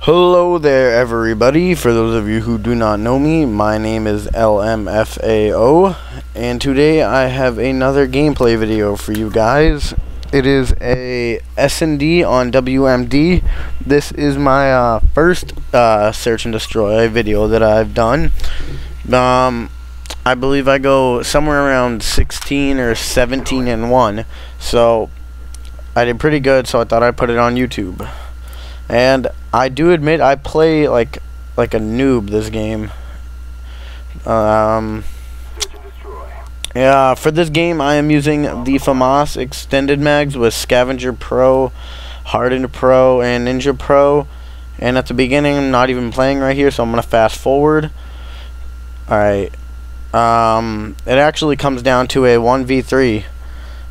Hello there everybody. For those of you who do not know me, my name is LMFAO, and today I have another gameplay video for you guys. It is a S&D on WMD. This is my first search and destroy video that I've done. I believe I go somewhere around 16 or 17 and 1, so I did pretty good, so I thought I'd put it on YouTube. And I do admit I play like a noob this game. Yeah, for this game I am using the FAMAS extended mags with Scavenger Pro, Hardened Pro, and Ninja Pro. And at the beginning I'm not even playing right here, so I'm gonna fast forward. Alright. It actually comes down to a 1v3.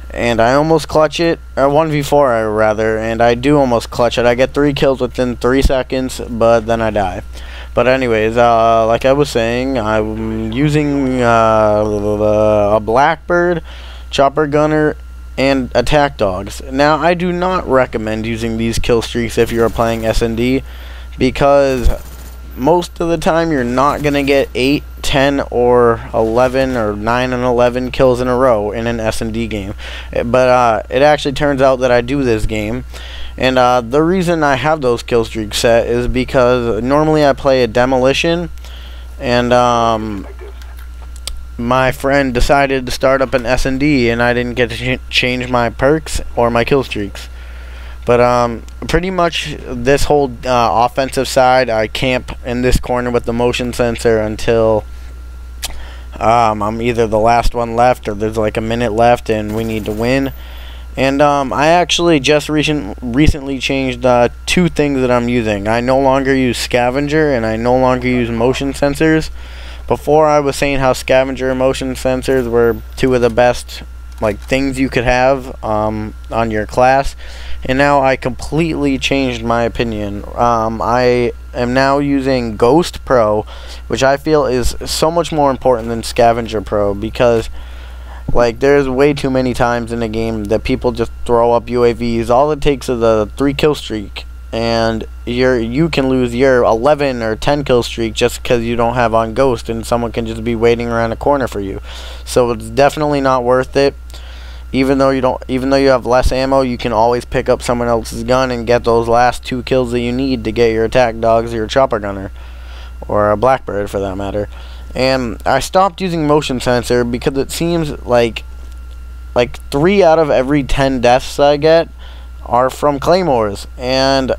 And I almost clutch it, or 1v4 rather, and I do almost clutch it. I get 3 kills within 3 seconds, but then I die. But anyways, like I was saying, I'm using a Blackbird, Chopper Gunner, and Attack Dogs. Now, I do not recommend using these kill streaks if you're playing S&D, because most of the time you're not going to get 8, 10, or 11, or 9 and 11 kills in a row in an S&D game. But it actually turns out that I do this game. And the reason I have those kill streaks set is because normally I play a demolition. And my friend decided to start up an S&D, and I didn't get to change my perks or my kill streaks. But pretty much this whole offensive side, I camp in this corner with the motion sensor until I'm either the last one left or there's like a minute left and we need to win. And I actually just recently changed 2 things that I'm using. I no longer use Scavenger and I no longer use motion sensors. Before I was saying how Scavenger and motion sensors were 2 of the best things you could have on your class, and now I completely changed my opinion. I am now using Ghost Pro, which I feel is so much more important than Scavenger Pro, because there's way too many times in the game that people just throw up UAVs. All it takes is a 3 kill streak and you can lose your 11 or 10 kill streak just because you don't have on Ghost, and someone can just be waiting around the corner for you. So it's definitely not worth it. Even though you have less ammo, you can always pick up someone else's gun and get those last 2 kills that you need to get your attack dogs or your chopper gunner, or a Blackbird for that matter. And I stopped using motion sensor because it seems like 3 out of every 10 deaths I get are from claymores, and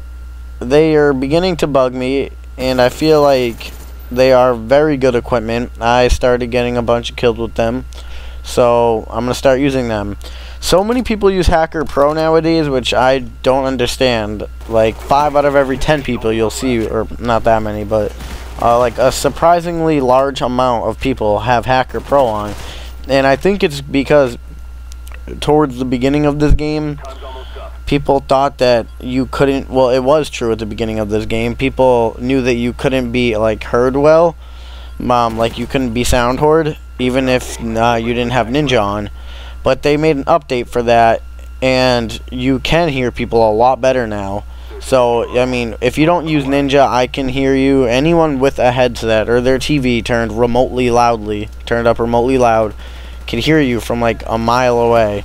they are beginning to bug me, and I feel like they are very good equipment. I started getting a bunch of kills with them, so I'm going to start using them. So many people use Hacker Pro nowadays, which I don't understand. 5 out of every 10 people you'll see, or not that many, but a surprisingly large amount of people have Hacker Pro on. And I think it's because towards the beginning of this game, people thought that you couldn't, well, it was true at the beginning of this game. People knew that you couldn't be heard well, you couldn't be sound heard even if you didn't have Ninja on. But they made an update for that, and you can hear people a lot better now. So I mean, if you don't use Ninja, I can hear you. Anyone with a headset or their TV turned up remotely loud can hear you from a mile away.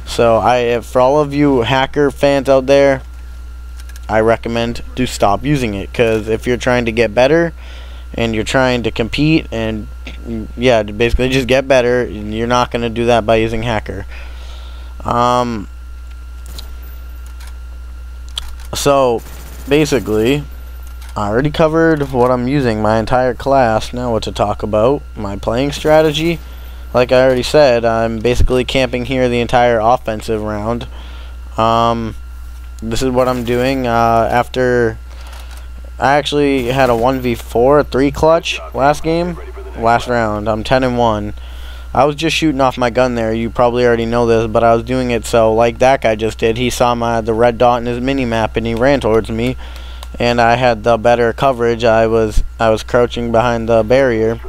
So for all of you hacker fans out there, I recommend to stop using it, because if you're trying to get better and you're trying to compete and basically just get better, you're not going to do that by using Hacker. So basically I already covered what I'm using my entire class. Now what to talk about, my playing strategy. Like I already said, I'm basically camping here the entire offensive round. This is what I'm doing. After I actually had a 1v4, 3 clutch last round. I'm 10 and 1. I was just shooting off my gun there. You probably already know this, but I was doing it so like that guy just did. He saw the red dot in his mini map and he ran towards me, and I had the better coverage. I was crouching behind the barrier,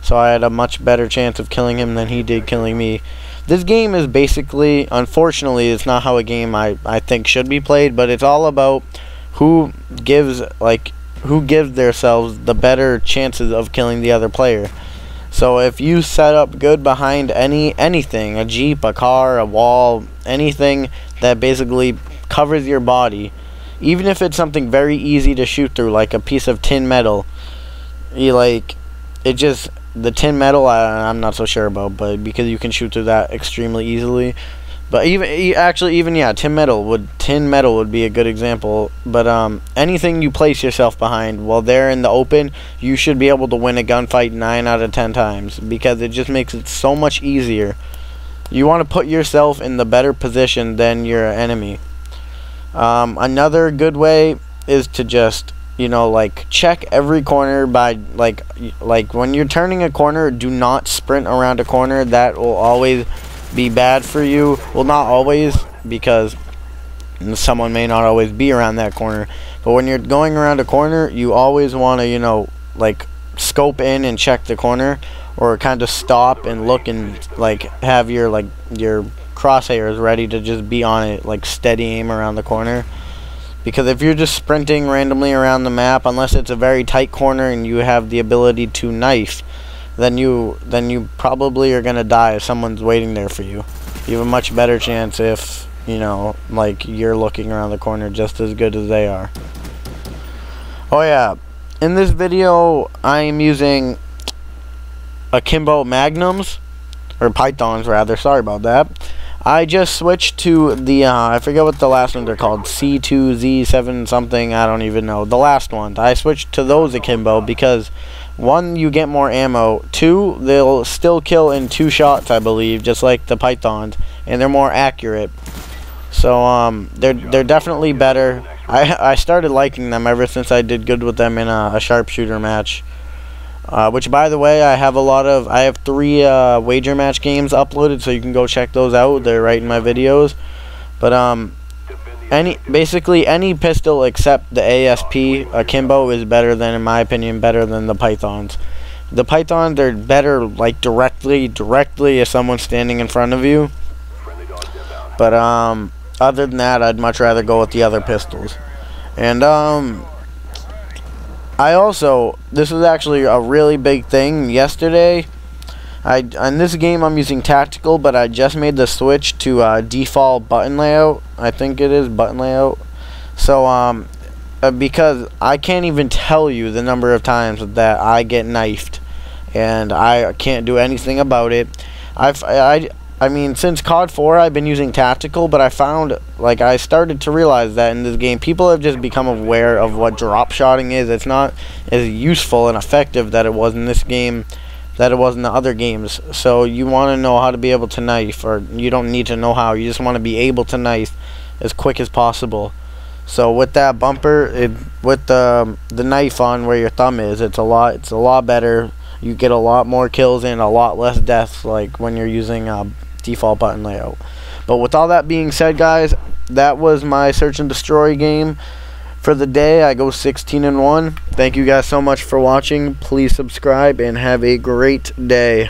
so I had a much better chance of killing him than he did killing me. This game is basically, unfortunately, it's not how a game I think should be played, but it's all about who gives, who gives themselves the better chances of killing the other player. So if you set up good behind anything, a Jeep, a car, a wall, anything that basically covers your body, even if it's something very easy to shoot through, like a piece of tin metal, the tin metal I'm not so sure about, but because you can shoot through that extremely easily. But even tin metal would be a good example. But anything you place yourself behind while they're in the open, you should be able to win a gunfight 9 out of 10 times, because it just makes it so much easier. You want to put yourself in the better position than your enemy. Another good way is to just, check every corner by, like when you're turning a corner, do not sprint around a corner. That will always be bad for you. Well, not always, because someone may not always be around that corner. But when you're going around a corner, you always want to, scope in and check the corner, or kind of stop and look and, have your crosshairs ready to just be on it, steady aim around the corner. Because if you're just sprinting randomly around the map, unless it's a very tight corner and you have the ability to knife, then you probably are gonna die if someone's waiting there for you. You have a much better chance if you're looking around the corner just as good as they are. Oh yeah, in this video I am using akimbo magnums, or pythons rather. Sorry about that. I just switched to the I forget what the last ones are called, C2, Z7 something, I don't even know. The last ones. I switched to those akimbo because 1, you get more ammo. 2, they'll still kill in 2 shots, I believe, just like the pythons, and they're more accurate. So they're definitely better. I started liking them ever since I did good with them in a sharpshooter match. Which, by the way, I have 3 wager match games uploaded, so you can go check those out. They're right in my videos. But basically any pistol except the ASP akimbo is better than, in my opinion, better than the pythons. The pythons are better directly if someone's standing in front of you. But other than that, I'd much rather go with the other pistols. And this is actually a really big thing. Yesterday, in this game I'm using tactical, but I just made the switch to default button layout. I think it is button layout. So because I can't even tell you the number of times that I get knifed, and I can't do anything about it. I mean, since COD 4, I've been using tactical, but I found, I started to realize that in this game, people have just become aware of what drop shotting is. It's not as useful and effective that it was in this game, that it was in the other games. So you want to know how to be able to knife, or you don't need to know how. You just want to be able to knife as quick as possible. So with that bumper, with the knife on where your thumb is, it's a lot better. You get a lot more kills and a lot less deaths, when you're using default button layout. But with all that being said, guys, that was my search and destroy game for the day. I go 16-1. Thank you guys so much for watching. Please subscribe and have a great day.